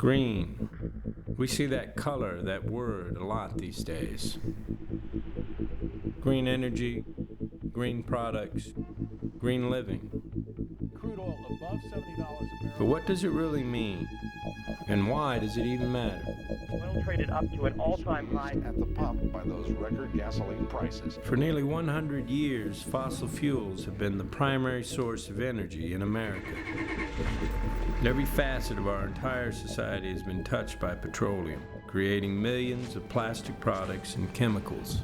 Green. We see that color, that word, a lot these days. Green energy, green products, green living. Crude oil above $70 a barrel. But what does it really mean? And why does it even matter? Oil traded up to an all-time high at the pump by those record gasoline prices. For nearly 100 years, fossil fuels have been the primary source of energy in America. Every facet of our entire society has been touched by petroleum, creating millions of plastic products and chemicals,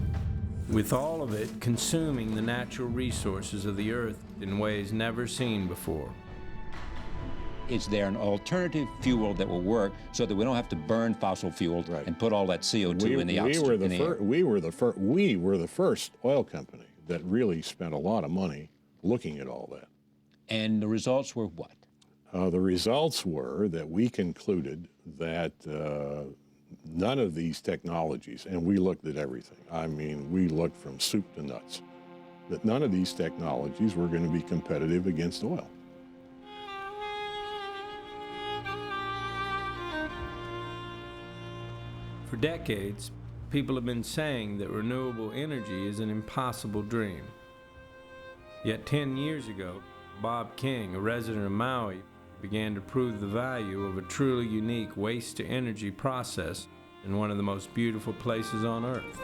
with all of it consuming the natural resources of the earth in ways never seen before. Is there an alternative fuel that will work so that we don't have to burn fossil fuels and put all that CO2 in the air? We were the first oil company that really spent a lot of money looking at all that. And the results were what? The results were that we concluded that none of these technologies, and we looked at everything, I mean, we looked from soup to nuts, that none of these technologies were going to be competitive against oil. For decades, people have been saying that renewable energy is an impossible dream. Yet 10 years ago, Bob King, a resident of Maui, began to prove the value of a truly unique waste-to-energy process in one of the most beautiful places on Earth.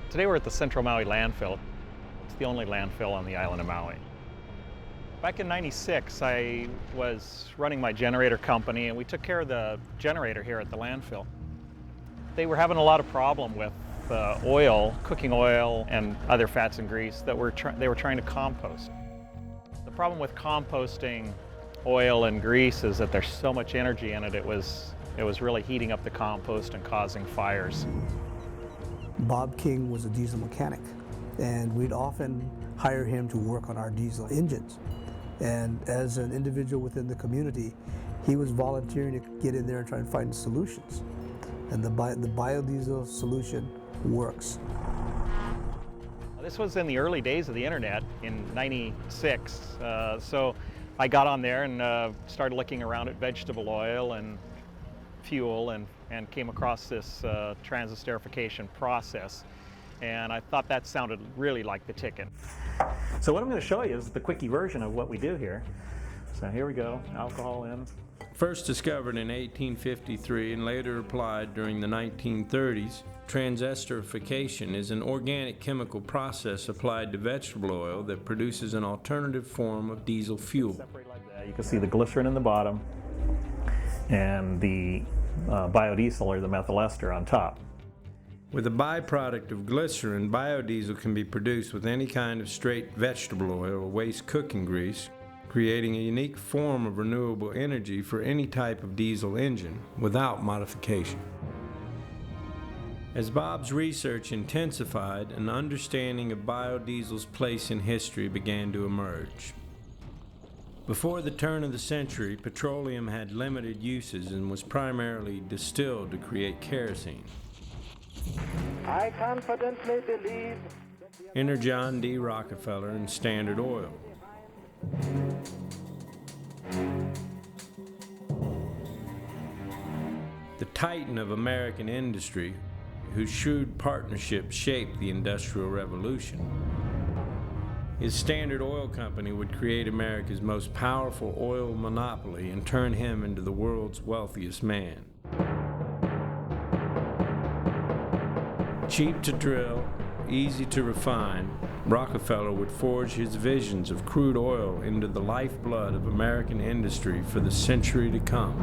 Today we're at the Central Maui landfill. It's the only landfill on the island of Maui. Back in '96, I was running my generator company, and we took care of the generator here at the landfill. They were having a lot of problem with oil, cooking oil, and other fats and grease that they were trying to compost. The problem with composting oil and grease is that there's so much energy in it. It was really heating up the compost and causing fires. Bob King was a diesel mechanic, and we'd often hire him to work on our diesel engines. And as an individual within the community, he was volunteering to get in there and try and find solutions. And the biodiesel solution works. This was in the early days of the internet in '96. So I got on there and started looking around at vegetable oil and fuel and came across this transesterification process. And I thought that sounded really like the ticket. So what I'm going to show you is the quickie version of what we do here. So here we go, alcohol in. First discovered in 1853 and later applied during the 1930s, transesterification is an organic chemical process applied to vegetable oil that produces an alternative form of diesel fuel. Separate like that. You can see the glycerin in the bottom and the biodiesel or the methyl ester on top. With a byproduct of glycerin, biodiesel can be produced with any kind of straight vegetable oil or waste cooking grease, creating a unique form of renewable energy for any type of diesel engine without modification. As Bob's research intensified, an understanding of biodiesel's place in history began to emerge. Before the turn of the century, petroleum had limited uses and was primarily distilled to create kerosene. I confidently believe. Enter John D. Rockefeller and Standard Oil. The titan of American industry, whose shrewd partnership shaped the Industrial Revolution. His Standard Oil Company would create America's most powerful oil monopoly and turn him into the world's wealthiest man. Cheap to drill, easy to refine, Rockefeller would forge his visions of crude oil into the lifeblood of American industry for the century to come.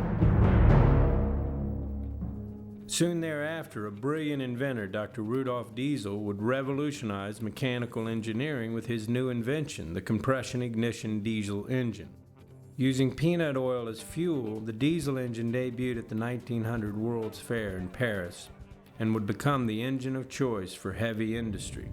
Soon thereafter, a brilliant inventor, Dr. Rudolf Diesel, would revolutionize mechanical engineering with his new invention, the compression ignition diesel engine. Using peanut oil as fuel, the diesel engine debuted at the 1900 World's Fair in Paris and would become the engine of choice for heavy industry.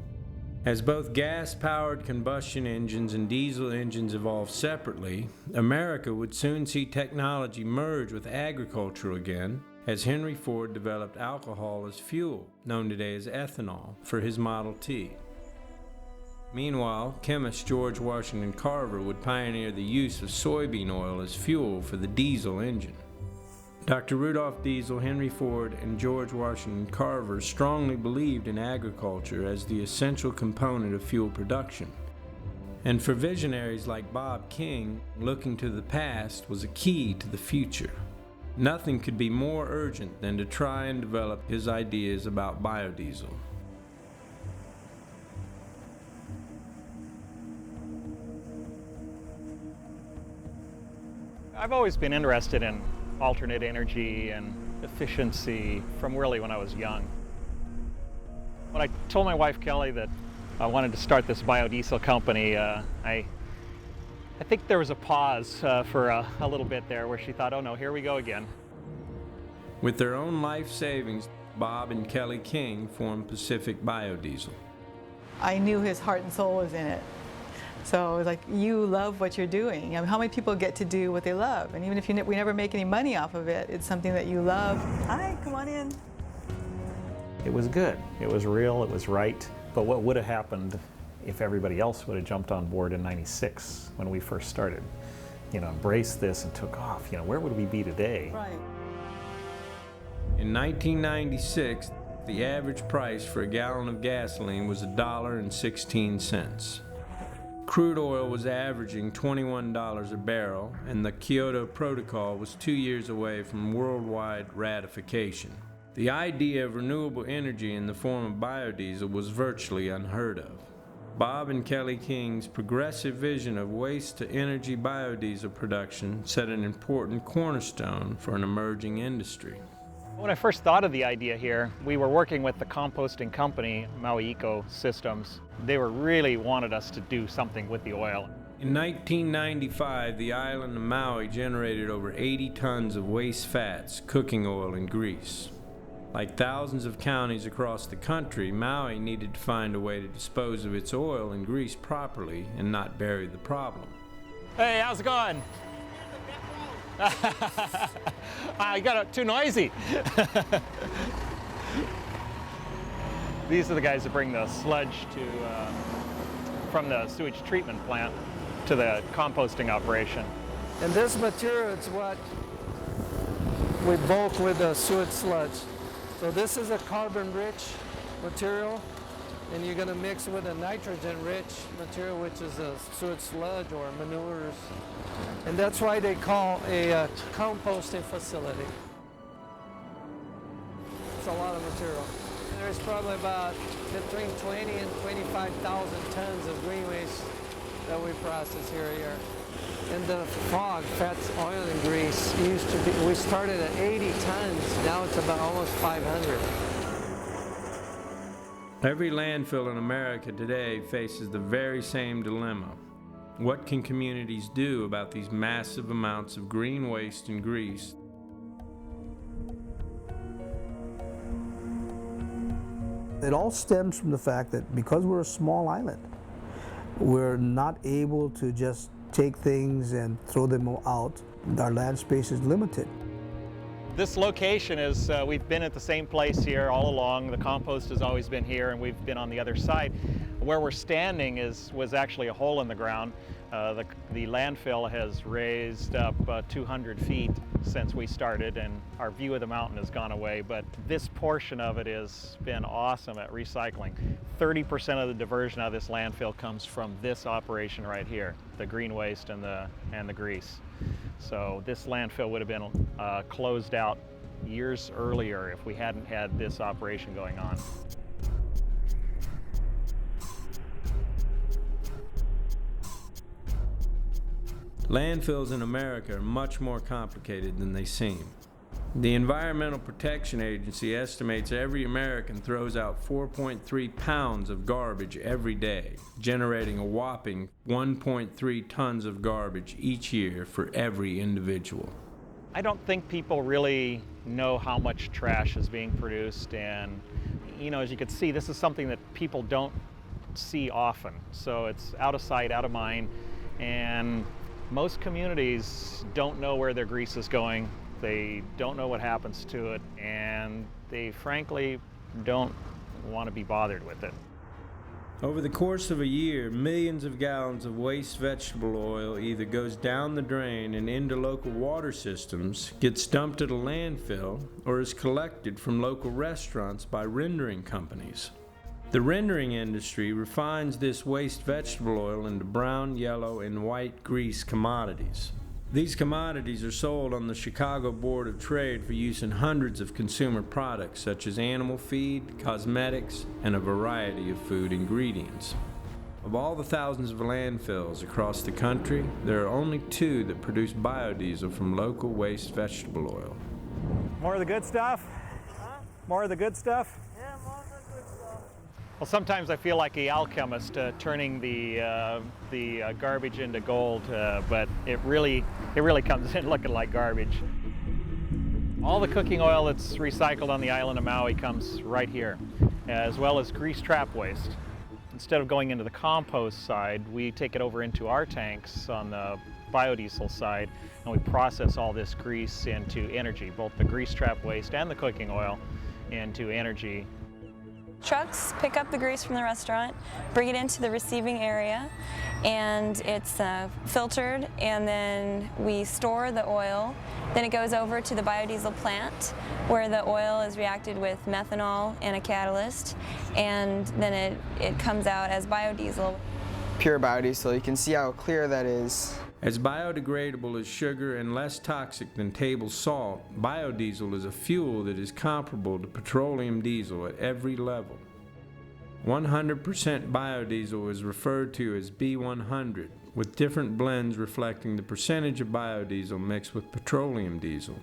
As both gas-powered combustion engines and diesel engines evolved separately, America would soon see technology merge with agriculture again, as Henry Ford developed alcohol as fuel, known today as ethanol, for his Model T. Meanwhile, chemist George Washington Carver would pioneer the use of soybean oil as fuel for the diesel engine. Dr. Rudolph Diesel, Henry Ford, and George Washington Carver strongly believed in agriculture as the essential component of fuel production. And for visionaries like Bob King, looking to the past was a key to the future. Nothing could be more urgent than to try and develop his ideas about biodiesel. I've always been interested in alternate energy and efficiency from really when I was young. When I told my wife Kelly that I wanted to start this biodiesel company, I think there was a pause for a little bit there where she thought, oh no, here we go again. With their own life savings, Bob and Kelly King formed Pacific Biodiesel. I knew his heart and soul was in it. So it was like, you love what you're doing. I mean, how many people get to do what they love? And even if we never make any money off of it, it's something that you love. Hi, come on in. It was good. It was real. It was right. But what would have happened if everybody else would have jumped on board in '96 when we first started? Embraced this and took off. Where would we be today? Right. In 1996, the average price for a gallon of gasoline was $1.16. Crude oil was averaging $21 a barrel, and the Kyoto Protocol was 2 years away from worldwide ratification. The idea of renewable energy in the form of biodiesel was virtually unheard of. Bob and Kelly King's progressive vision of waste-to-energy biodiesel production set an important cornerstone for an emerging industry. When I first thought of the idea here, we were working with the composting company, Maui Ecosystems. They really wanted us to do something with the oil. In 1995, the island of Maui generated over 80 tons of waste fats, cooking oil, and grease. Like thousands of counties across the country, Maui needed to find a way to dispose of its oil and grease properly and not bury the problem. Hey, how's it going? You got it too noisy. These are the guys that bring the sludge from the sewage treatment plant to the composting operation. And this material is what we bulk with the sewage sludge. So this is a carbon-rich material, and you're going to mix with a nitrogen-rich material, which is a sewage sludge or manures. And that's why they call a composting facility. It's a lot of material. There's probably about between 20 and 25,000 tons of green waste that we process here a year. And the F.O.G, fats, oil, and grease, used to be, we started at 80 tons, now it's about almost 500. Every landfill in America today faces the very same dilemma. What can communities do about these massive amounts of green waste and grease? It all stems from the fact that because we're a small island, we're not able to just take things and throw them out. Our land space is limited. This location is, we've been at the same place here all along. The compost has always been here, and we've been on the other side. Where we're standing was actually a hole in the ground. The landfill has raised up 200 feet since we started, and our view of the mountain has gone away, but this portion of it has been awesome at recycling. 30% of the diversion out of this landfill comes from this operation right here, the green waste and the grease. So this landfill would have been closed out years earlier if we hadn't had this operation going on. Landfills in America are much more complicated than they seem. The Environmental Protection Agency estimates every American throws out 4.3 pounds of garbage every day, generating a whopping 1.3 tons of garbage each year for every individual. I don't think people really know how much trash is being produced, and as you can see, this is something that people don't see often. So it's out of sight, out of mind, and most communities don't know where their grease is going. they don't know what happens to it, and they frankly don't want to be bothered with it. Over the course of a year, millions of gallons of waste vegetable oil either goes down the drain and into local water systems, gets dumped at a landfill, or is collected from local restaurants by rendering companies. The rendering industry refines this waste vegetable oil into brown, yellow, and white grease commodities. These commodities are sold on the Chicago Board of Trade for use in hundreds of consumer products such as animal feed, cosmetics, and a variety of food ingredients. Of all the thousands of landfills across the country, there are only 2 that produce biodiesel from local waste vegetable oil. More of the good stuff? Huh? More of the good stuff? Yeah, more of the good stuff. Well, sometimes I feel like an alchemist turning the garbage into gold, but it really comes in looking like garbage. All the cooking oil that's recycled on the island of Maui comes right here, as well as grease trap waste. Instead of going into the compost side, we take it over into our tanks on the biodiesel side, and we process all this grease into energy, both the grease trap waste and the cooking oil into energy. Trucks pick up the grease from the restaurant, bring it into the receiving area, and it's filtered, and then we store the oil. Then it goes over to the biodiesel plant, where the oil is reacted with methanol and a catalyst, and then it comes out as biodiesel. Pure biodiesel, you can see how clear that is. As biodegradable as sugar and less toxic than table salt, biodiesel is a fuel that is comparable to petroleum diesel at every level. 100% biodiesel is referred to as B100, with different blends reflecting the percentage of biodiesel mixed with petroleum diesel.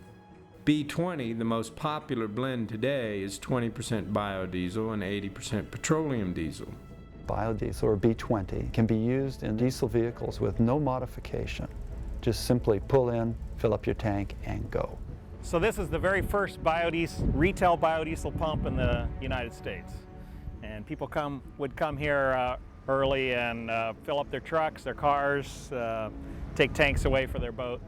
B20, the most popular blend today, is 20% biodiesel and 80% petroleum diesel. Biodiesel, or B20, can be used in diesel vehicles with no modification. Just simply pull in, fill up your tank, and go. So this is the very first retail biodiesel pump in the United States. And people would come here early and fill up their trucks, their cars, take tanks away for their boat.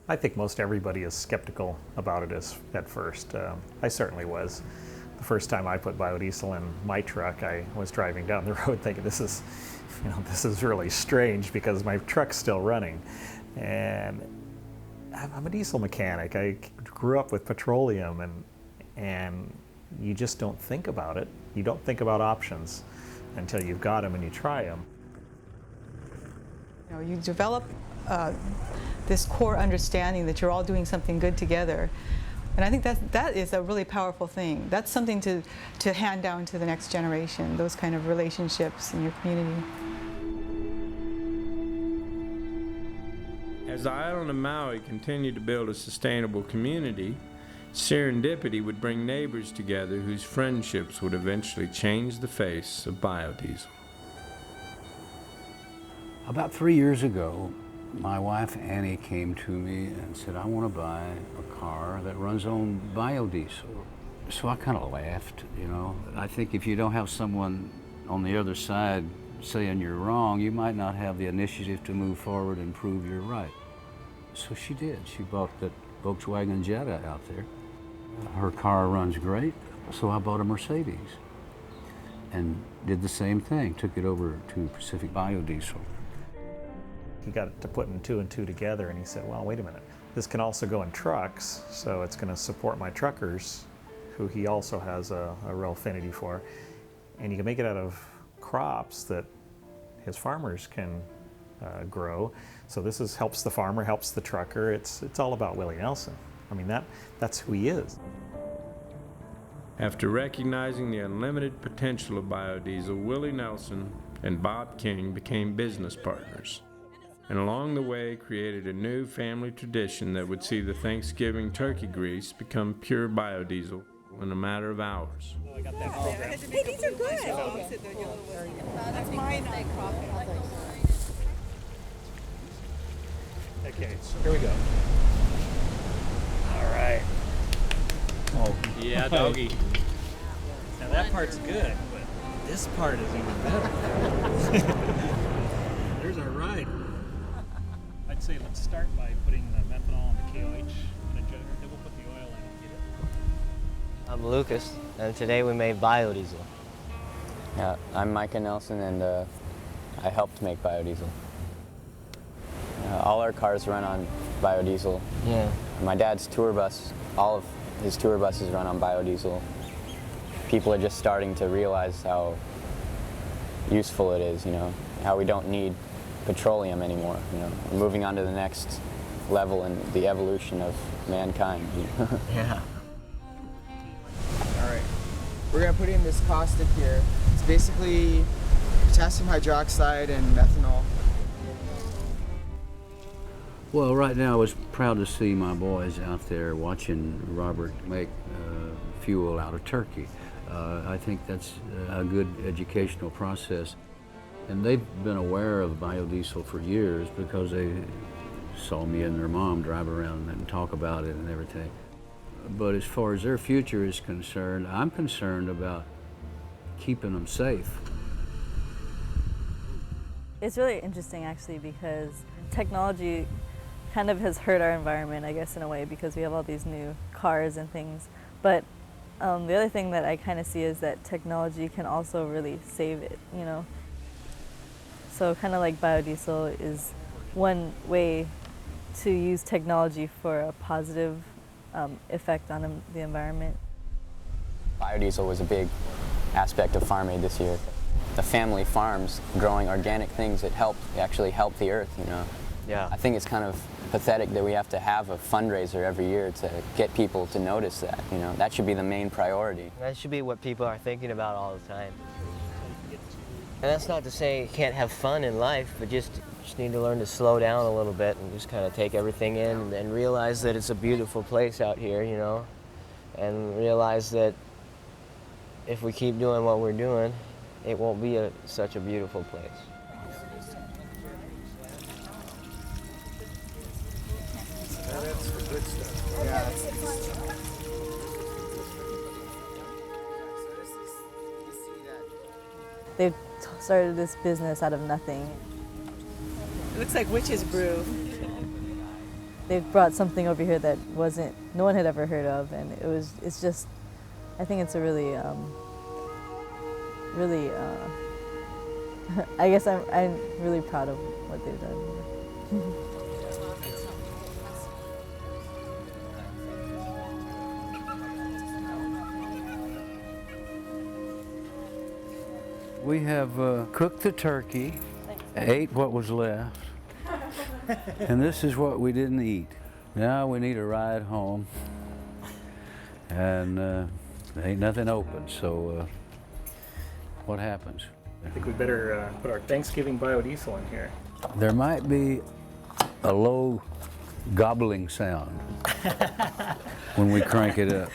I think most everybody is skeptical about it at first. I certainly was. The first time I put biodiesel in my truck, I was driving down the road thinking this is really strange because my truck's still running. And I'm a diesel mechanic. I grew up with petroleum, and you just don't think about it. You don't think about options until you've got them and you try them. You develop this core understanding that you're all doing something good together. And I think that is a really powerful thing. That's something to hand down to the next generation, those kind of relationships in your community. As the island of Maui continued to build a sustainable community, serendipity would bring neighbors together whose friendships would eventually change the face of biodiesel. About 3 years ago, my wife Annie came to me and said, I want to buy a car that runs on biodiesel. So I kind of laughed, I think if you don't have someone on the other side saying you're wrong, you might not have the initiative to move forward and prove you're right. So she did. She bought that Volkswagen Jetta out there. Her car runs great, so I bought a Mercedes and did the same thing, took it over to Pacific Biodiesel. He got to putting 2 and 2 together, and he said, well, wait a minute, this can also go in trucks, so it's going to support my truckers, who he also has a real affinity for, and you can make it out of crops that his farmers can grow. So this helps the farmer, helps the trucker. It's all about Willie Nelson. I mean, that's who he is. After recognizing the unlimited potential of biodiesel, Willie Nelson and Bob King became business partners, and along the way created a new family tradition that would see the Thanksgiving turkey grease become pure biodiesel in a matter of hours. Oh, I got that program. Hey, these are good. That's mine. Okay, here we go. All right. Oh, yeah, doggy. Now that part's good, but this part is even better. There's our ride. say let's start by putting the methanol and the KOH in a generator, then we'll put the oil in and get it. I'm Lucas, and today we made biodiesel. Yeah, I'm Willie Nelson, and I helped make biodiesel. All our cars run on biodiesel. Yeah. My dad's tour bus, all of his tour buses run on biodiesel. People are just starting to realize how useful it is, how we don't need petroleum anymore, We're moving on to the next level in the evolution of mankind. Yeah. All right. We're going to put in this caustic here. It's basically potassium hydroxide and methanol. Well, right now I was proud to see my boys out there watching Robert make fuel out of turkey. I think that's a good educational process. And they've been aware of biodiesel for years because they saw me and their mom drive around and talk about it and everything. But as far as their future is concerned, I'm concerned about keeping them safe. It's really interesting actually because technology kind of has hurt our environment, I guess, in a way, because we have all these new cars and things. But the other thing that I kind of see is that technology can also really save it, So kind of like biodiesel is one way to use technology for a positive effect on the environment. Biodiesel was a big aspect of Farm Aid this year. The family farms growing organic things that actually help the earth, Yeah. I think it's kind of pathetic that we have to have a fundraiser every year to get people to notice that, That should be the main priority. That should be what people are thinking about all the time. And that's not to say you can't have fun in life, but just need to learn to slow down a little bit and just kind of take everything in and realize that it's a beautiful place out here, and realize that if we keep doing what we're doing, it won't be such a beautiful place. That's the good stuff. Yeah. They've started this business out of nothing. It looks like witch's brew. They've brought something over here that no one had ever heard of, and it's just, I think it's a really, I guess I'm really proud of what they've done here. We have cooked the turkey, ate what was left, and this is what we didn't eat. Now we need a ride home, and there ain't nothing open, so what happens? I think we better put our Thanksgiving biodiesel in here. There might be a low gobbling sound when we crank it up.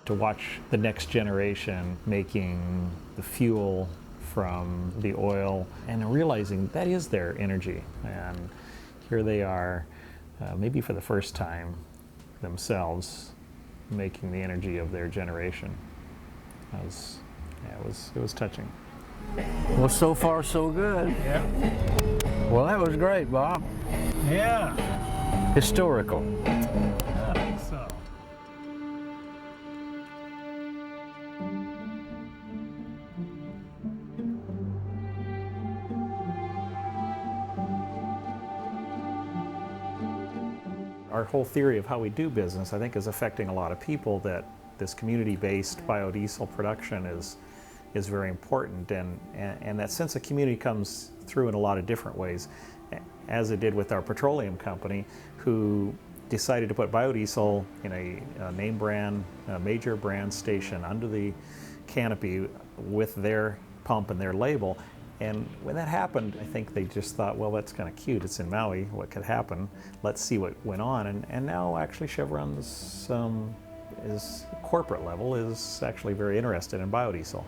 To watch the next generation making the fuel from the oil and realizing that is their energy. And here they are, maybe for the first time themselves, making the energy of their generation. It was touching. Well, so far so good. Yeah. Well, that was great, Bob. Yeah. Historical. I think so. Our whole theory of how we do business, I think, is affecting a lot of people, that this community-based biodiesel production is very important, and that sense of community comes through in a lot of different ways, as it did with our petroleum company, who decided to put biodiesel in a name brand, a major brand station under the canopy with their pump and their label. And when that happened, I think they just thought, well, that's kind of cute. It's in Maui. What could happen? Let's see what went on. And now actually Chevron's corporate level is actually very interested in biodiesel.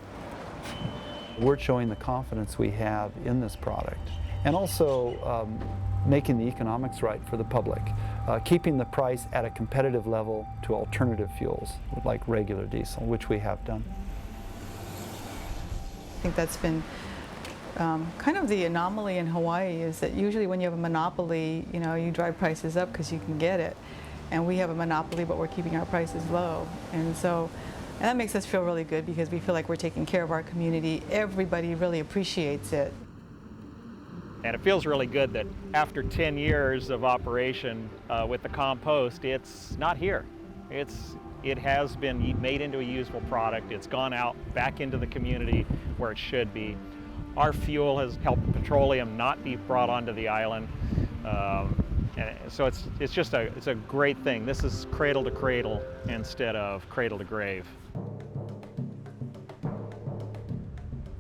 We're showing the confidence we have in this product, and also making the economics right for the public, keeping the price at a competitive level to alternative fuels like regular diesel, which we have done. think that's been kind of the anomaly in Hawaii, is that usually when you have a monopoly, you know, you drive prices up because you can get it. And we have a monopoly, but we're keeping our prices low. And that makes us feel really good because we feel like we're taking care of our community. Everybody really appreciates it. And it feels really good that after 10 years of operation with the compost, it's not here. It has been made into a usable product. It's gone out back into the community where it should be. Our fuel has helped petroleum not be brought onto the island. So it's a great thing. This is cradle to cradle instead of cradle to grave.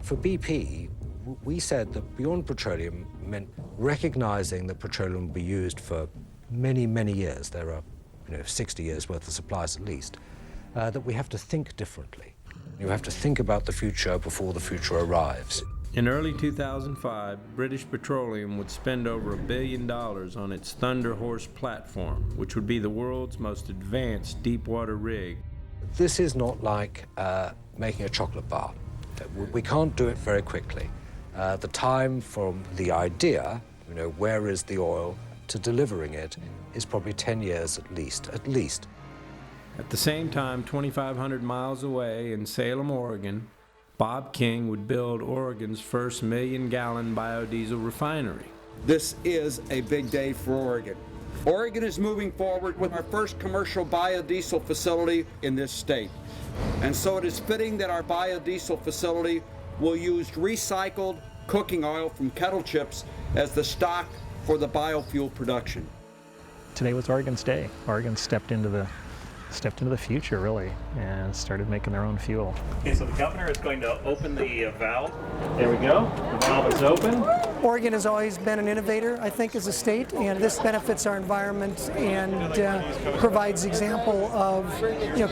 For BP, we said that beyond petroleum meant recognizing that petroleum will be used for many, many years. There are 60 years worth of supplies at least, that we have to think differently. You have to think about the future before the future arrives. In early 2005, British Petroleum would spend over $1 billion on its Thunder Horse platform, which would be the world's most advanced deepwater rig. This is not like making a chocolate bar. We can't do it very quickly. The time from the idea, where is the oil, to delivering it is probably 10 years at least. At the same time, 2,500 miles away in Salem, Oregon, Bob King would build Oregon's first million-gallon biodiesel refinery. This is a big day for Oregon. Oregon is moving forward with our first commercial biodiesel facility in this state. And so it is fitting that our biodiesel facility will use recycled cooking oil from kettle chips as the stock for the biofuel production. Today was Oregon's day. Oregon stepped into the future, really, and started making their own fuel. Okay, so the governor is going to open the valve. There we go. The valve is open. Oregon has always been an innovator, I think, as a state, and this benefits our environment and provides example of,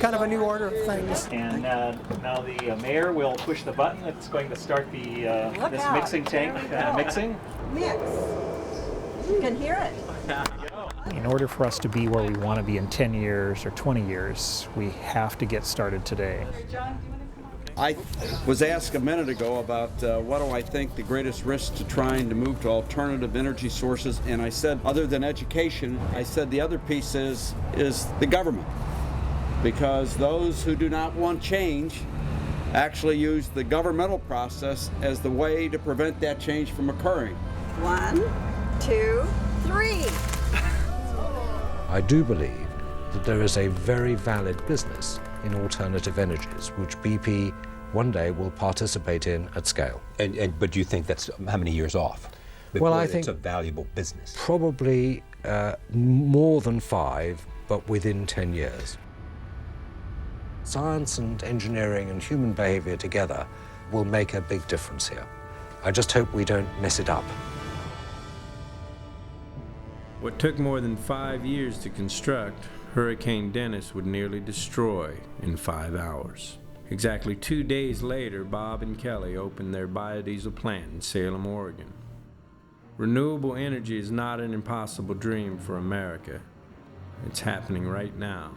kind of a new order of things. And now the mayor will push the button. It's going to start this mixing tank mixing. Mix. You can hear it. In order for us to be where we want to be in 10 years or 20 years, we have to get started today. I was asked a minute ago about what do I think the greatest risk to trying to move to alternative energy sources, and I said, other than education, I said the other piece is the government. Because those who do not want change actually use the governmental process as the way to prevent that change from occurring. 1, 2, 3. I do believe that there is a very valid business in alternative energies, which BP one day will participate in at scale. But do you think that's how many years off? Well, I think it's a valuable business. Probably more than 5, but within 10 years. Science and engineering and human behavior together will make a big difference here. I just hope we don't mess it up. What took more than 5 years to construct, Hurricane Dennis would nearly destroy in 5 hours. Exactly 2 days later, Bob and Kelly opened their biodiesel plant in Salem, Oregon. Renewable energy is not an impossible dream for America. It's happening right now.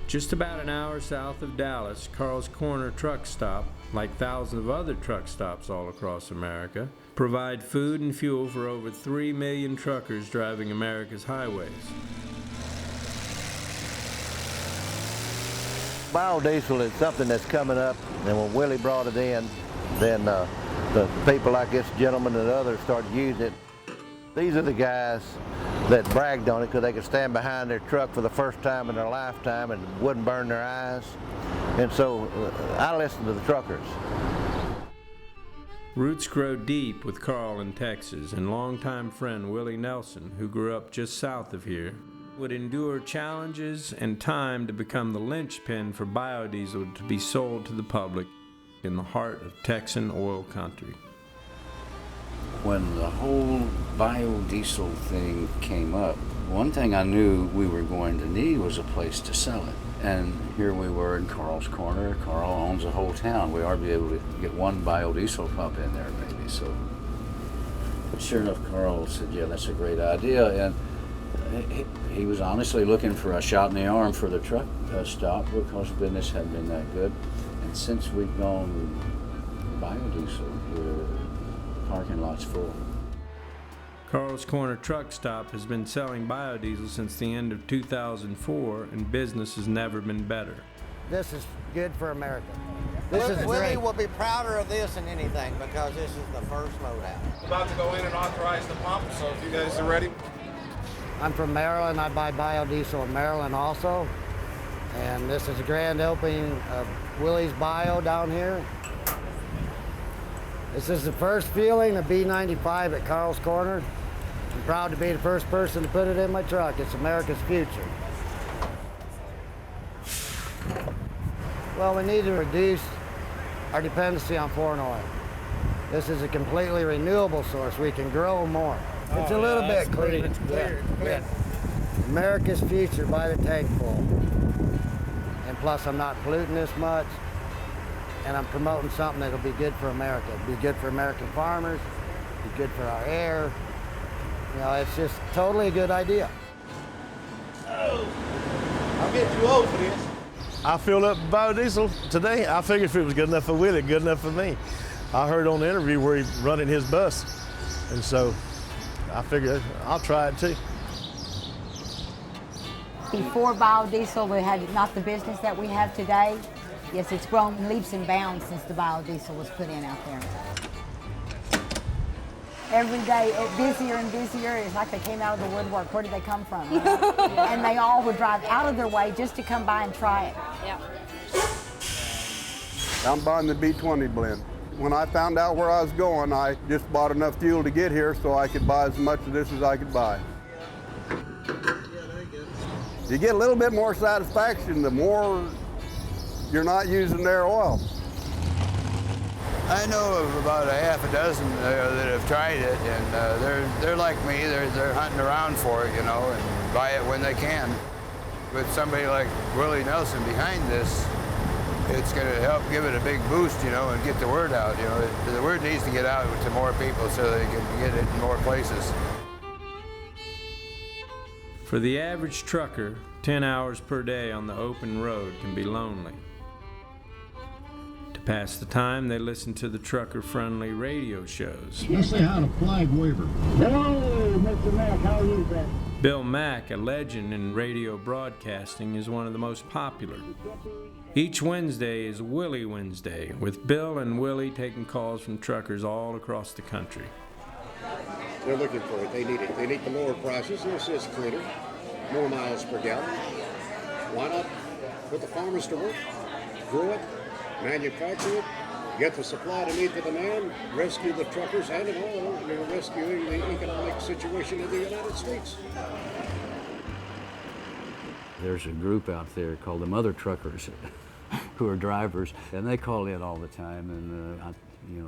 Just about an hour south of Dallas, Carl's Corner truck stop, like thousands of other truck stops all across America, provide food and fuel for over 3 million truckers driving America's highways. Biodiesel is something that's coming up, and when Willie brought it in, then the people like this gentleman and others started using it. These are the guys that bragged on it because they could stand behind their truck for the first time in their lifetime and wouldn't burn their eyes. And so I listened to the truckers. Roots grow deep with Carl in Texas, and longtime friend Willie Nelson, who grew up just south of here, would endure challenges and time to become the linchpin for biodiesel to be sold to the public in the heart of Texan oil country. When the whole biodiesel thing came up, one thing I knew we were going to need was a place to sell it. And here we were in Carl's Corner. Carl owns the whole town. We ought to be able to get one biodiesel pump in there maybe. So, but sure enough, Carl said, yeah, that's a great idea. And he was honestly looking for a shot in the arm for the truck stop because business hadn't been that good. And since we've gone biodiesel, the parking lot's full. Carl's Corner Truck Stop has been selling biodiesel since the end of 2004, and business has never been better. This is good for America. Willie will be prouder of this than anything because this is the first loadout. About to go in and authorize the pump, so if you guys are ready. I'm from Maryland. I buy biodiesel in Maryland also. And this is a grand opening of Willie's Bio down here. This is the first fueling of B95 at Carl's Corner. I'm proud to be the first person to put it in my truck. It's America's future. Well, we need to reduce our dependency on foreign oil. This is a completely renewable source. We can grow more. It's a little bit clean. It's clear. Yeah. America's future by the tank full. And plus, I'm not polluting this much. And I'm promoting something that'll be good for America. It'll be good for American farmers, be good for our air. You know, it's just totally a good idea. Oh, I'm getting too old for this. I filled up biodiesel today. I figured if it was good enough for Willie, good enough for me. I heard on the interview where he's running his bus, and so I figured I'll try it too. Before biodiesel, we had not the business that we have today. Yes, it's grown leaps and bounds since the biodiesel was put in out there. Every day, busier and busier. It's like they came out of the woodwork. Where did they come from? And they all would drive out of their way just to come by and try it. Yeah. I'm buying the B20 blend. When I found out where I was going, I just bought enough fuel to get here so I could buy as much of this as I could buy. You get a little bit more satisfaction the more you're not using their oil. I know of about a half a dozen that have tried it, and they're like me. They're hunting around for it, you know, and buy it when they can. With somebody like Willie Nelson behind this, it's going to help give it a big boost, you know, and get the word out. You know, the word needs to get out to more people so they can get it in more places. For the average trucker, 10 hours per day on the open road can be lonely. To pass the time, they listen to the trucker-friendly radio shows. Let's say hi to Flag Weaver. Hello, Mr. Mack. How are you, Ben? Bill Mack, a legend in radio broadcasting, is one of the most popular. Each Wednesday is Willie Wednesday, with Bill and Willie taking calls from truckers all across the country. They're looking for it. They need it. They need the lower prices. This is cleaner, more miles per gallon. Why not put the farmers to work, grow it, manufacture it, get the supply to meet the demand, rescue the truckers, and in all, you're rescuing the economic situation of the United States. There's a group out there called the Mother Truckers who are drivers, and they call in all the time, and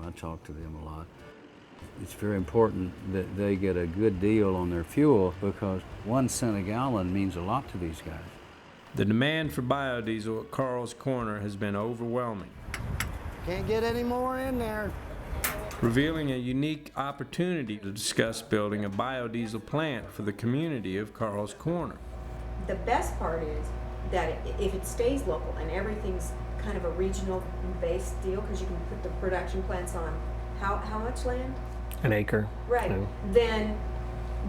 I talk to them a lot. It's very important that they get a good deal on their fuel because 1 cent a gallon means a lot to these guys. The demand for biodiesel at Carl's Corner has been overwhelming, Can't get any more in there. revealing a unique opportunity to discuss building a biodiesel plant for the community of Carl's Corner. The best part is that if it stays local and everything's kind of a regional based deal, because you can put the production plants on how much land? An acre. Right. Yeah.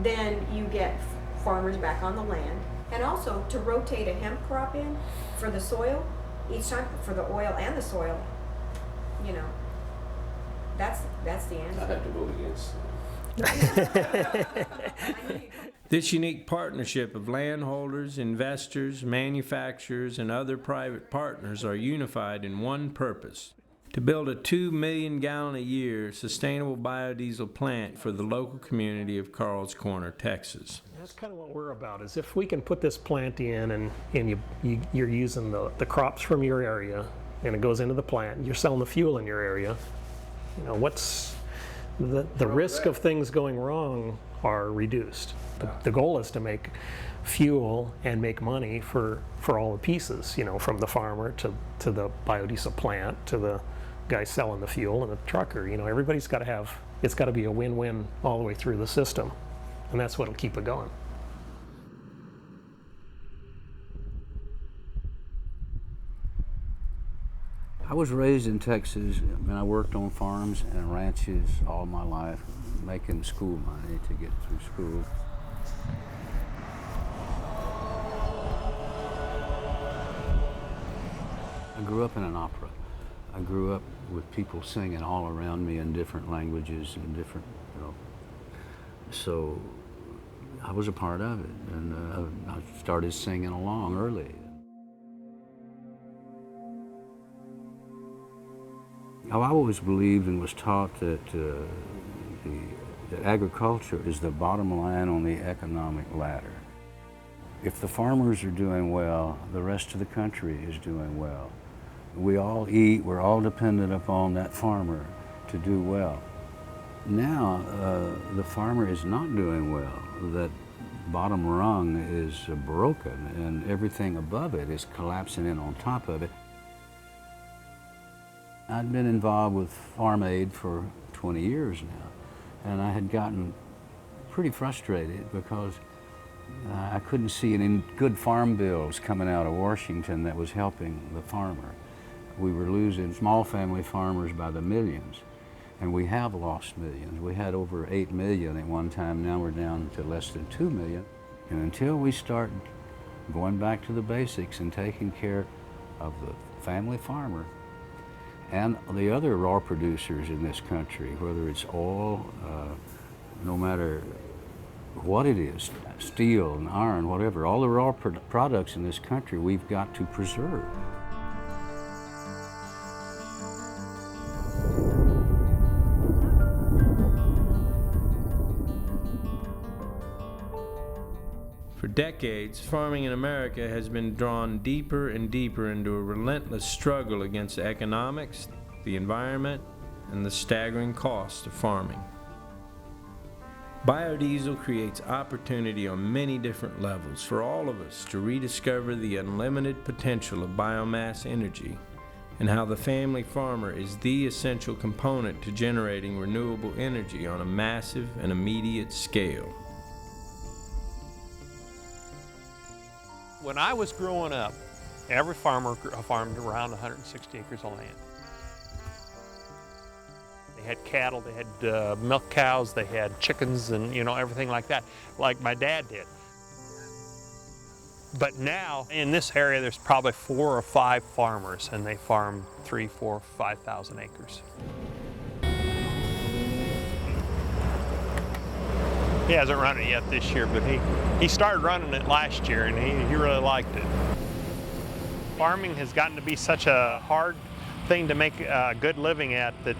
Then you get farmers back on the land, and also to rotate a hemp crop in for the soil each time, for the oil and the soil. You know, that's the answer. I have to vote against. This unique partnership of landholders, investors, manufacturers, and other private partners are unified in one purpose: to build a 2 million gallon a year sustainable biodiesel plant for the local community of Carl's Corner, Texas. That's kind of what we're about, is if we can put this plant in and you're using the crops from your area and it goes into the plant, you're selling the fuel in your area, you know, what's the risk of things going wrong are reduced. The goal is to make fuel and make money for all the pieces, you know, from the farmer to the biodiesel plant to the guy selling the fuel and the trucker. You know, everybody's got to have, it's got to be a win-win all the way through the system, and that's what'll keep it going. I was raised in Texas, and I worked on farms and ranches all my life, making school money to get through school. I grew up in an opera. I grew up with people singing all around me in different languages and different, you know, so I was a part of it, and I started singing along early. I always believed and was taught that that agriculture is the bottom line on the economic ladder. If the farmers are doing well, the rest of the country is doing well. We all eat, we're all dependent upon that farmer to do well. Now, the farmer is not doing well. That bottom rung is broken, and everything above it is collapsing in on top of it. I'd been involved with farm aid for 20 years now, and I had gotten pretty frustrated because I couldn't see any good farm bills coming out of Washington that was helping the farmer. We were losing small family farmers by the millions, and we have lost millions. We had over 8 million at one time, now we're down to less than 2 million. And until we start going back to the basics and taking care of the family farmer, and the other raw producers in this country, whether it's oil, no matter what it is, steel and iron, whatever, all the raw products in this country we've got to preserve. For decades, farming in America has been drawn deeper and deeper into a relentless struggle against the economics, the environment, and the staggering cost of farming. Biodiesel creates opportunity on many different levels for all of us to rediscover the unlimited potential of biomass energy and how the family farmer is the essential component to generating renewable energy on a massive and immediate scale. When I was growing up, every farmer farmed around 160 acres of land. They had cattle, they had milk cows, they had chickens, and you know, everything like that, like my dad did. But now, in this area, there's probably 4 or 5 farmers, and they farm 3, 4, 5,000 acres. He hasn't run it yet this year, but he started running it last year, and he really liked it. Farming has gotten to be such a hard thing to make a good living at that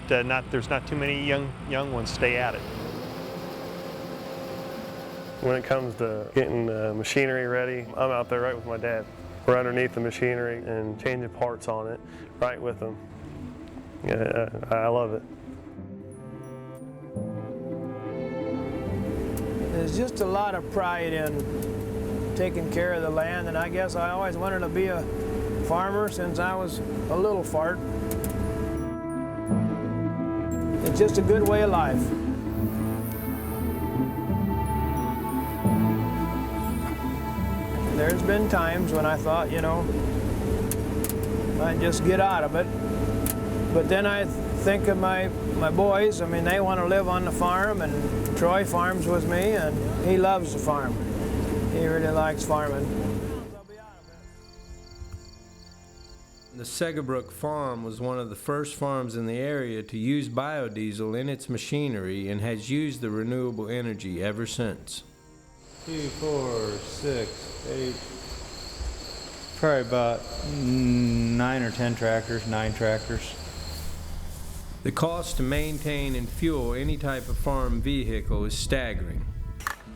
there's not too many young ones stay at it. When it comes to getting machinery ready, I'm out there right with my dad. We're underneath the machinery and changing parts on it right with them. Yeah, I love it. There's just a lot of pride in taking care of the land, and I guess I always wanted to be a farmer since I was a little fart. It's just a good way of life. There's been times when I thought, you know, I'd just get out of it. But then I think of my boys. I mean, they want to live on the farm, and Troy farms with me, and he loves the farm. He really likes farming. The Segabrook farm was one of the first farms in the area to use biodiesel in its machinery and has used the renewable energy ever since. 2, 4, 6, 8, probably about 9 or 10 tractors, 9 tractors. The cost to maintain and fuel any type of farm vehicle is staggering.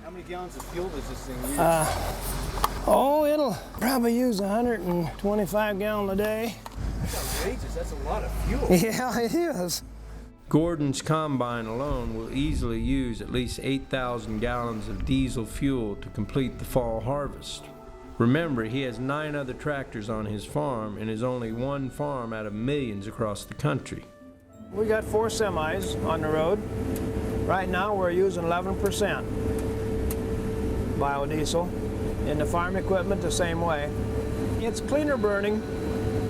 How many gallons of fuel does this thing use? It'll probably use 125 gallons a day. That's outrageous. That's a lot of fuel. Yeah, it is. Gordon's combine alone will easily use at least 8,000 gallons of diesel fuel to complete the fall harvest. Remember, he has 9 other tractors on his farm and is only one farm out of millions across the country. We got 4 semis on the road. Right now we're using 11% biodiesel. In the farm equipment, the same way. It's cleaner burning.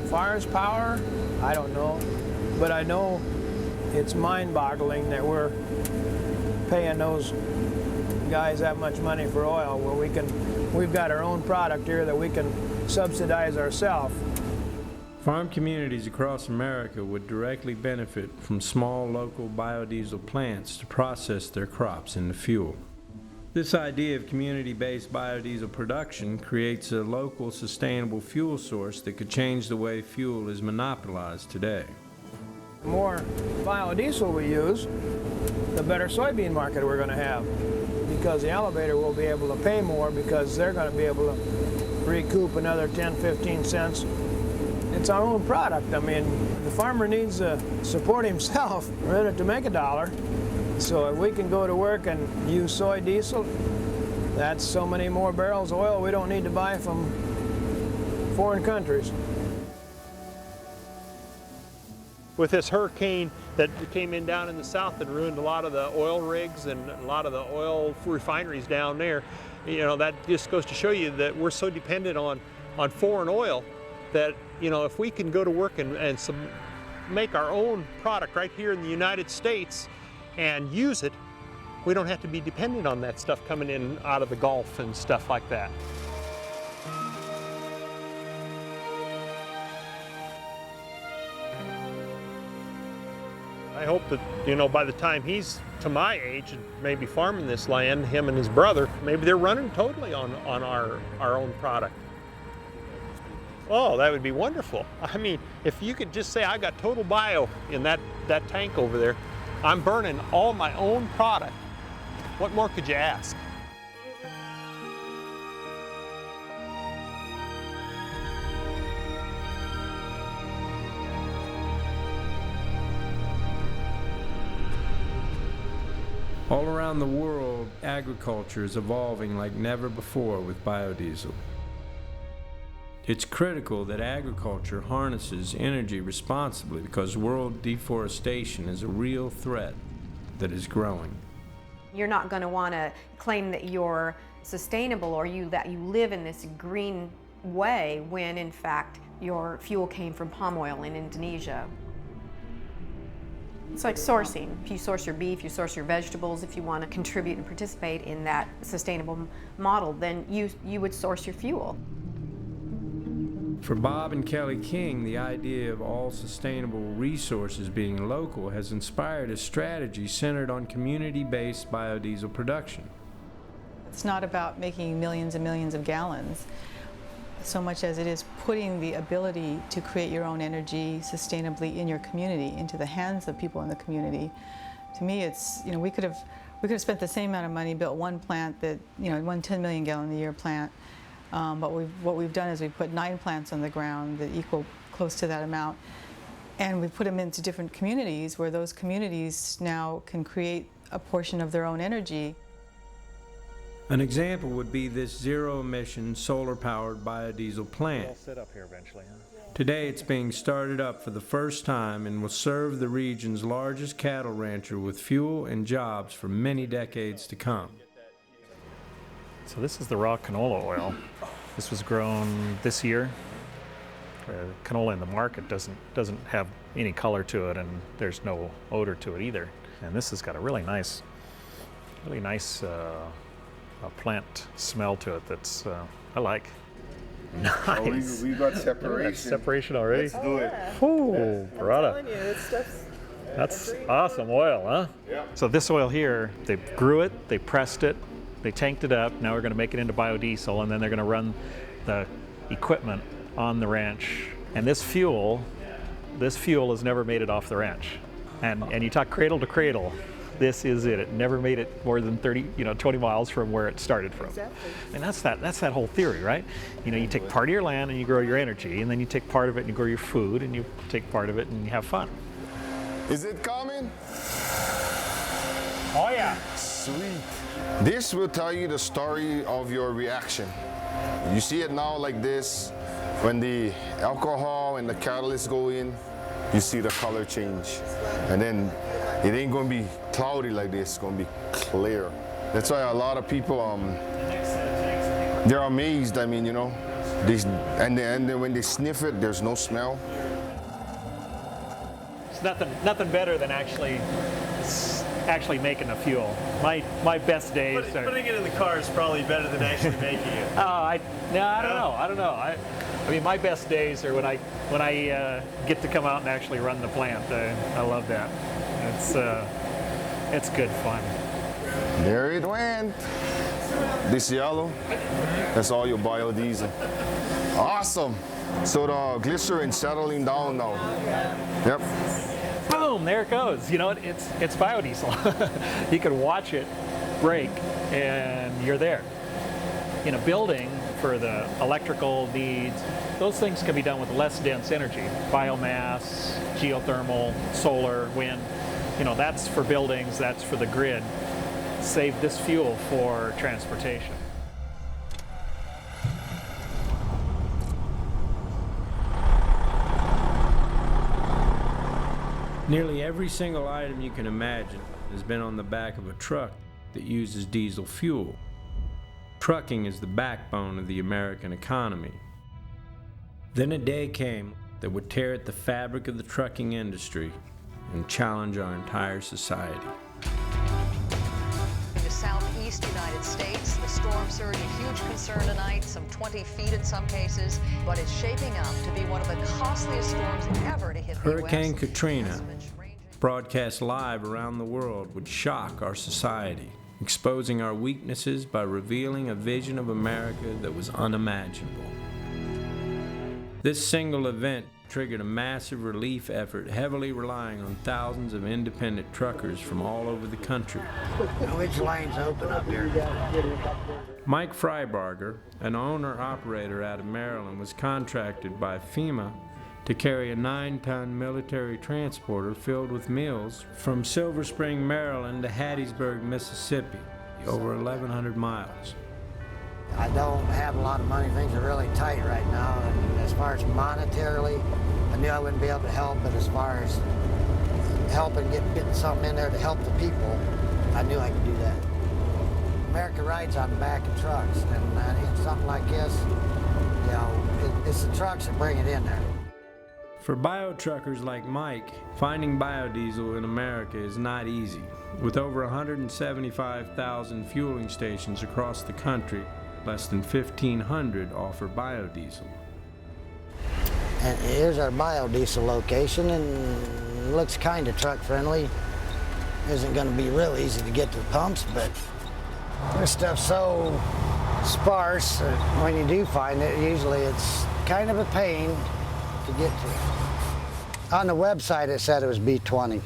Fires power, I don't know. But I know it's mind-boggling that we're paying those guys that much money for oil where we've got our own product here that we can subsidize ourselves. Farm communities across America would directly benefit from small local biodiesel plants to process their crops into fuel. This idea of community-based biodiesel production creates a local sustainable fuel source that could change the way fuel is monopolized today. The more biodiesel we use, the better soybean market we're going to have, because the elevator will be able to pay more because they're going to be able to recoup another 10, 15 cents. It's our own product. I mean, the farmer needs to support himself. We're in it to make a dollar. So if we can go to work and use soy diesel, that's so many more barrels of oil we don't need to buy from foreign countries. With this hurricane that came in down in the south and ruined a lot of the oil rigs and a lot of the oil refineries down there, you know, that just goes to show you that we're so dependent on foreign oil that, you know, if we can go to work and make our own product right here in the United States and use it, we don't have to be dependent on that stuff coming in out of the Gulf and stuff like that. I hope that, you know, by the time he's to my age and maybe farming this land, him and his brother, maybe they're running totally on our own product. Oh, that would be wonderful. I mean, if you could just say I got total bio in that tank over there, I'm burning all my own product. What more could you ask? All around the world, agriculture is evolving like never before with biodiesel. It's critical that agriculture harnesses energy responsibly because world deforestation is a real threat that is growing. You're not going to want to claim that you're sustainable or that you live in this green way when in fact your fuel came from palm oil in Indonesia. It's like sourcing. If you source your beef, you source your vegetables, if you want to contribute and participate in that sustainable model, then you would source your fuel. For Bob and Kelly King, the idea of all sustainable resources being local has inspired a strategy centered on community-based biodiesel production. It's not about making millions and millions of gallons so much as it is putting the ability to create your own energy sustainably in your community into the hands of people in the community. To me, it's, you know, we could have spent the same amount of money, built one plant that, you know, one 10 million gallon a year plant. But what we've done is we've put 9 plants on the ground that equal close to that amount, and we put them into different communities where those communities now can create a portion of their own energy. An example would be this zero-emission, solar-powered biodiesel plant. We'll set up here eventually, huh? Today it's being started up for the first time and will serve the region's largest cattle rancher with fuel and jobs for many decades to come. So this is the raw canola oil. This was grown this year. Canola in the market doesn't have any color to it, and there's no odor to it either. And this has got a really nice plant smell to it that's I like. Nice. We've got separation. Separation already? Let's do it. Ooh, brother. I'm telling you, this stuff's That's awesome oil, huh? Yeah. So this oil here, they grew it, they pressed it, they tanked it up. Now we're going to make it into biodiesel, and then they're going to run the equipment on the ranch. And this fuel has never made it off the ranch. And you talk cradle to cradle, this is it. It never made it more than 20 miles from where it started from. Exactly. And that's that whole theory, right? You know, you take part of your land and you grow your energy, and then you take part of it and you grow your food, and you take part of it and you have fun. Is it coming? Oh yeah. Sweet. This will tell you the story of your reaction. You see it now like this. When the alcohol and the catalyst go in, you see the color change. And then it ain't gonna be cloudy like this, it's gonna be clear. That's why a lot of people, they're amazed, I mean, you know. And then when they sniff it, there's no smell. It's nothing better than actually making the fuel. My best days are... Putting it in the car is probably better than actually making it. I don't know. I mean, my best days are when I get to come out and actually run the plant. I love that. It's good fun. There it went. This yellow, that's all your biodiesel. Awesome. So the glycerin settling down now. Yep. Boom, there it goes. You know, it's biodiesel. You can watch it break and you're there. In a building, for the electrical needs, those things can be done with less dense energy. Biomass, geothermal, solar, wind. You know, that's for buildings, that's for the grid. Save this fuel for transportation. Nearly every single item you can imagine has been on the back of a truck that uses diesel fuel. Trucking is the backbone of the American economy. Then a day came that would tear at the fabric of the trucking industry and challenge our entire society. In the southeast United States, the storm surge a huge concern tonight, some 20 feet in some cases, but it's shaping up to be one of the costliest storms ever to hit the U.S. Hurricane Katrina, broadcast live around the world, would shock our society, exposing our weaknesses by revealing a vision of America that was unimaginable. This single event triggered a massive relief effort heavily relying on thousands of independent truckers from all over the country. Which lane's open up here? Mike Freibarger, an owner-operator out of Maryland, was contracted by FEMA to carry a 9-ton military transporter filled with meals from Silver Spring, Maryland to Hattiesburg, Mississippi, over 1,100 miles. I don't have a lot of money. Things are really tight right now. And as far as monetarily, I knew I wouldn't be able to help, but as far as helping getting something in there to help the people, I knew I could do that. America rides on the back of trucks, and something like this, you know, it's the trucks that bring it in there. For bio-truckers like Mike, finding biodiesel in America is not easy. With over 175,000 fueling stations across the country, less than 1,500 offer biodiesel. And here's our biodiesel location, and it looks kind of truck friendly. Isn't going to be real easy to get to the pumps, but this stuff's so sparse that when you do find it, usually it's kind of a pain to get to. On the website it said it was B20.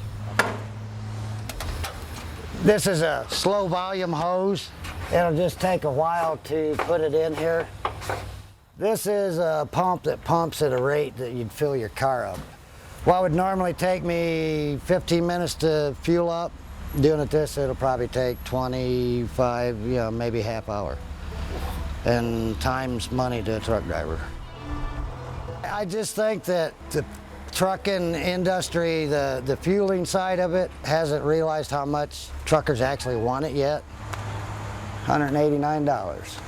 This is a slow volume hose. It'll just take a while to put it in here. This is a pump that pumps at a rate that you'd fill your car up. What would normally take me 15 minutes to fuel up, doing it this, it'll probably take 25, you know, maybe half hour. And time's money to a truck driver. I just think that the trucking industry, the fueling side of it, hasn't realized how much truckers actually want it yet. $189.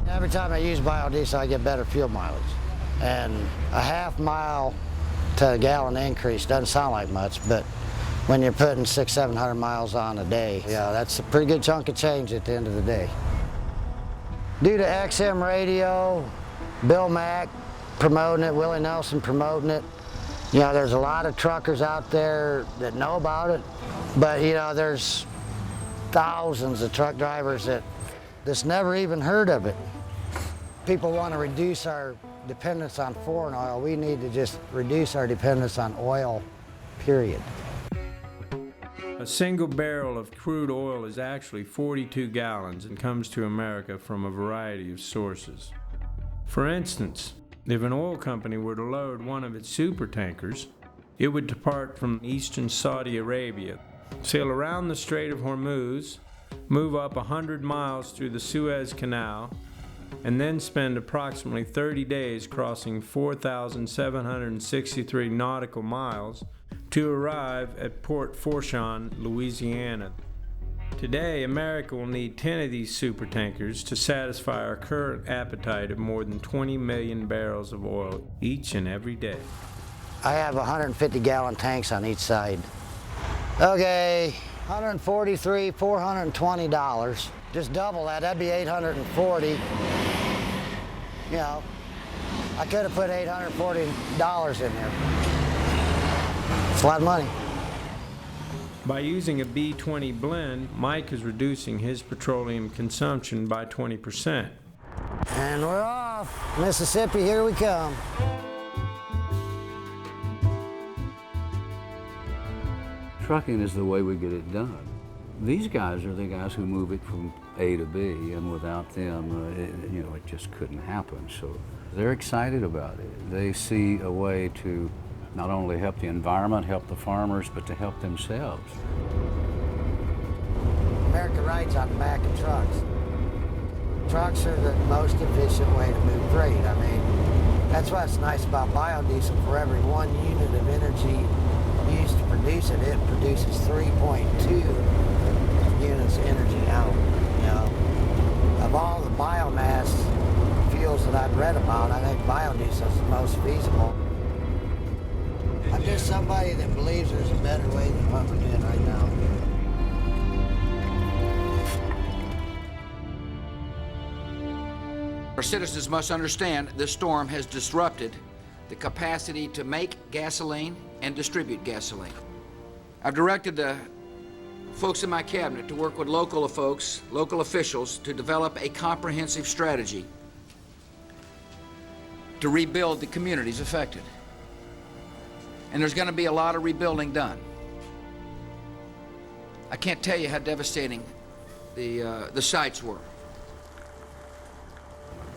Every time I use biodiesel, I get better fuel mileage. And a half mile to a gallon increase doesn't sound like much, but when you're putting 600-700 miles on a day, yeah, that's a pretty good chunk of change at the end of the day. Due to XM radio, Bill Mack promoting it, Willie Nelson promoting it, you know, there's a lot of truckers out there that know about it, but you know, there's thousands of truck drivers that's never even heard of it. People want to reduce our dependence on foreign oil. We need to just reduce our dependence on oil, period. A single barrel of crude oil is actually 42 gallons and comes to America from a variety of sources. For instance, if an oil company were to load one of its super tankers It would depart from eastern Saudi Arabia, sail around the Strait of Hormuz, move up 100 miles through the Suez Canal, and then spend approximately 30 days crossing 4,763 nautical miles to arrive at Port Fourchon, Louisiana. Today, America will need 10 of these supertankers to satisfy our current appetite of more than 20 million barrels of oil each and every day. I have 150-gallon tanks on each side. Okay, $143, $420. Just double that, that'd be $840. You know, I could have put $840 in there. It's a lot of money. By using a B20 blend, Mike is reducing his petroleum consumption by 20%. And we're off. Mississippi, here we come. Trucking is the way we get it done. These guys are the guys who move it from A to B, and without them, it just couldn't happen. So they're excited about it. They see a way to not only help the environment, help the farmers, but to help themselves. America rides on the back of trucks. Trucks are the most efficient way to move freight. I mean, that's what's nice about biodiesel. For every 1 unit of energy used to produce it, it produces 3.2 units of energy out. You know, of all the biomass fuels that I've read about, I think biodiesel is the most feasible. I'm just somebody that believes there's a better way than what we're doing right now. Our citizens must understand this storm has disrupted the capacity to make gasoline and distribute gasoline. I've directed the folks in my cabinet to work with local officials to develop a comprehensive strategy to rebuild the communities affected. And there's going to be a lot of rebuilding done. I can't tell you how devastating the sites were.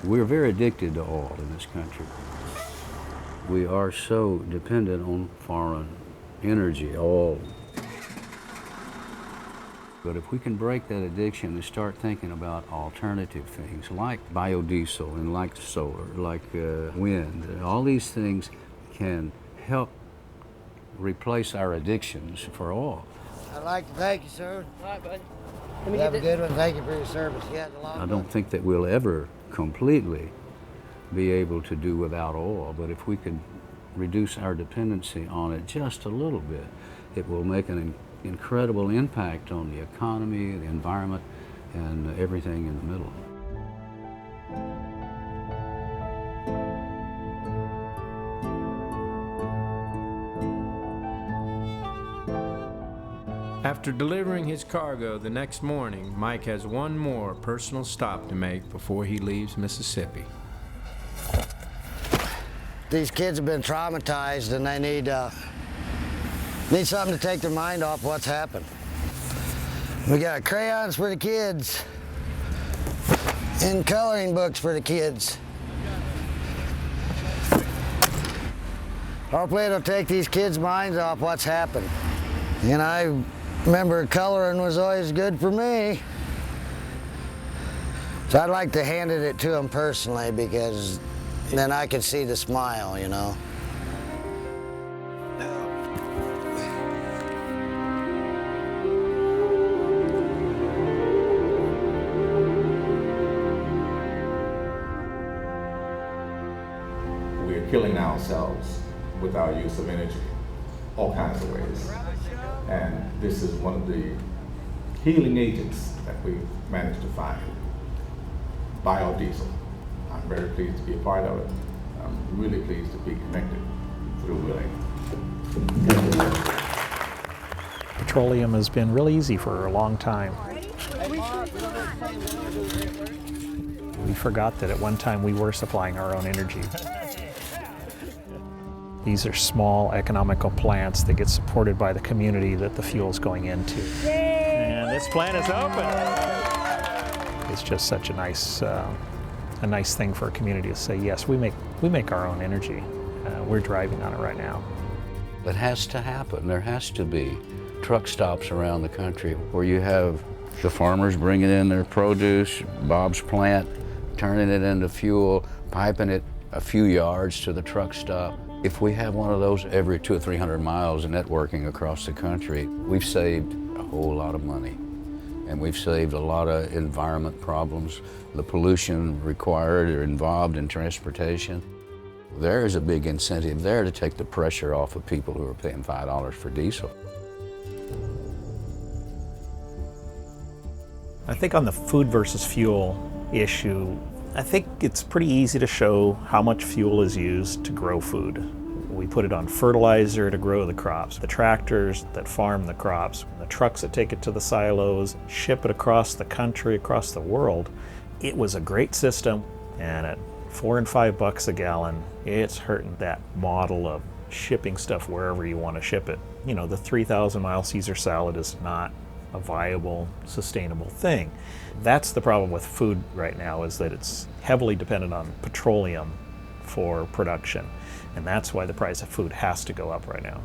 We're very addicted to oil in this country. We are so dependent on foreign energy, oil. But if we can break that addiction and start thinking about alternative things like biodiesel and like solar, like wind, all these things can help replace our addictions for oil. I'd like to thank you, sir. All right, bud. You have a good one. Thank you for your service. You had a lot. I don't think that we'll ever completely be able to do without oil, but if we can reduce our dependency on it just a little bit, it will make an incredible impact on the economy, the environment, and everything in the middle. After delivering his cargo the next morning, Mike has one more personal stop to make before he leaves Mississippi. These kids have been traumatized and they need something to take their mind off what's happened. We got crayons for the kids and coloring books for the kids. Hopefully it'll take these kids' minds off what's happened. And I remember coloring was always good for me. So I'd like to hand it to them personally because then I could see the smile, you know. We're killing ourselves with our use of energy, all kinds of ways. And this is one of the healing agents that we managed to find, biodiesel. I'm very pleased to be a part of it. I'm really pleased to be connected through Willie. Petroleum has been real easy for a long time. We forgot that at one time we were supplying our own energy. These are small economical plants that get supported by the community that the fuel's going into. And this plant is open. It's just such a nice thing for a community to say, yes, we make our own energy. We're driving on it right now. It has to happen. There has to be truck stops around the country where you have the farmers bringing in their produce, Bob's plant, turning it into fuel, piping it a few yards to the truck stop. If we have one of those every 200 or 300 miles networking across the country, we've saved a whole lot of money. And we've saved a lot of environment problems, the pollution required or involved in transportation. There is a big incentive there to take the pressure off of people who are paying $5 for diesel. I think on the food versus fuel issue, I think it's pretty easy to show how much fuel is used to grow food. We put it on fertilizer to grow the crops, the tractors that farm the crops, the trucks that take it to the silos, ship it across the country, across the world. It was a great system, and at $4 and $5 a gallon, it's hurting that model of shipping stuff wherever you want to ship it. You know, the 3,000-mile Caesar salad is not a viable, sustainable thing. That's the problem with food right now, is that it's heavily dependent on petroleum for production. And that's why the price of food has to go up right now.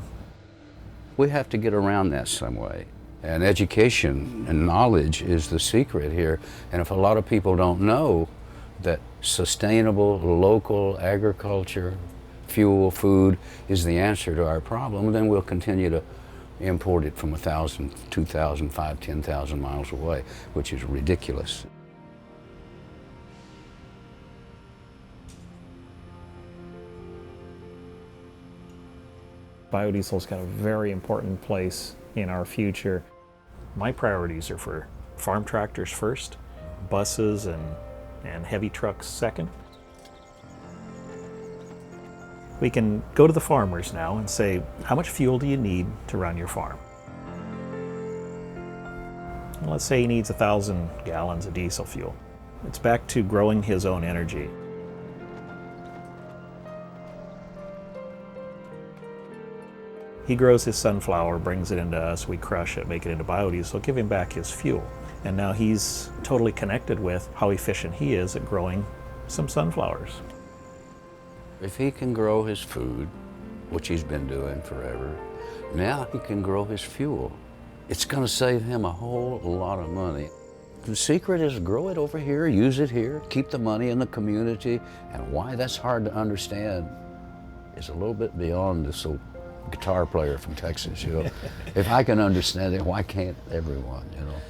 We have to get around that some way. And education and knowledge is the secret here. And if a lot of people don't know that sustainable, local agriculture, fuel, food is the answer to our problem, then we'll continue to import it from 1,000, 2,000, 5,000, 10,000 miles away, which is ridiculous. Biodiesel's got a very important place in our future. My priorities are for farm tractors first, buses and heavy trucks second. We can go to the farmers now and say, how much fuel do you need to run your farm? Well, let's say he needs 1,000 gallons of diesel fuel. It's back to growing his own energy. He grows his sunflower, brings it into us, we crush it, make it into biodiesel, give him back his fuel. And now he's totally connected with how efficient he is at growing some sunflowers. If he can grow his food, which he's been doing forever, now he can grow his fuel. It's going to save him a whole lot of money. The secret is grow it over here, use it here, keep the money in the community, and why that's hard to understand is a little bit beyond this old guitar player from Texas, you know. If I can understand it, why can't everyone, you know?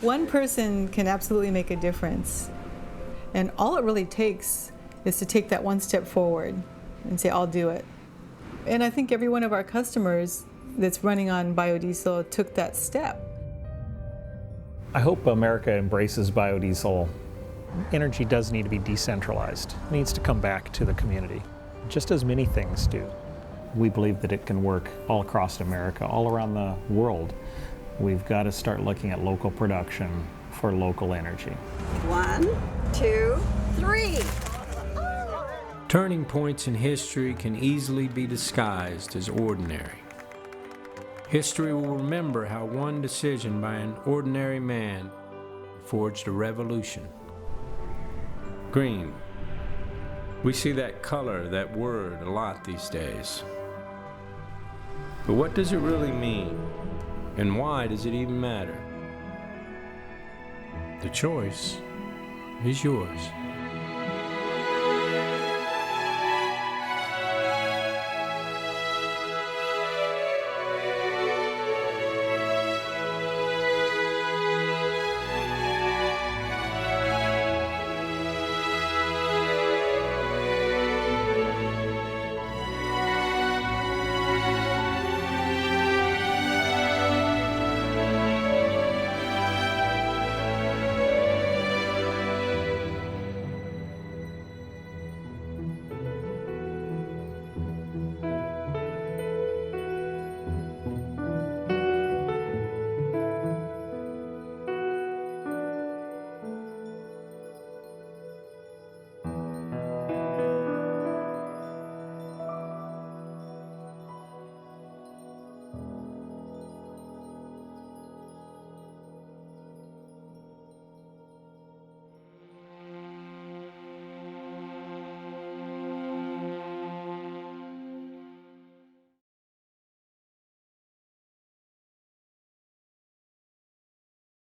One person can absolutely make a difference. And all it really takes is to take that one step forward and say, I'll do it. And I think every one of our customers that's running on biodiesel took that step. I hope America embraces biodiesel. Energy does need to be decentralized. It needs to come back to the community, just as many things do. We believe that it can work all across America, all around the world. We've got to start looking at local production for local energy. 1, 2, 3. Turning points in history can easily be disguised as ordinary. History will remember how one decision by an ordinary man forged a revolution. Green. We see that color, that word, a lot these days. But what does it really mean? And why does it even matter? The choice is yours.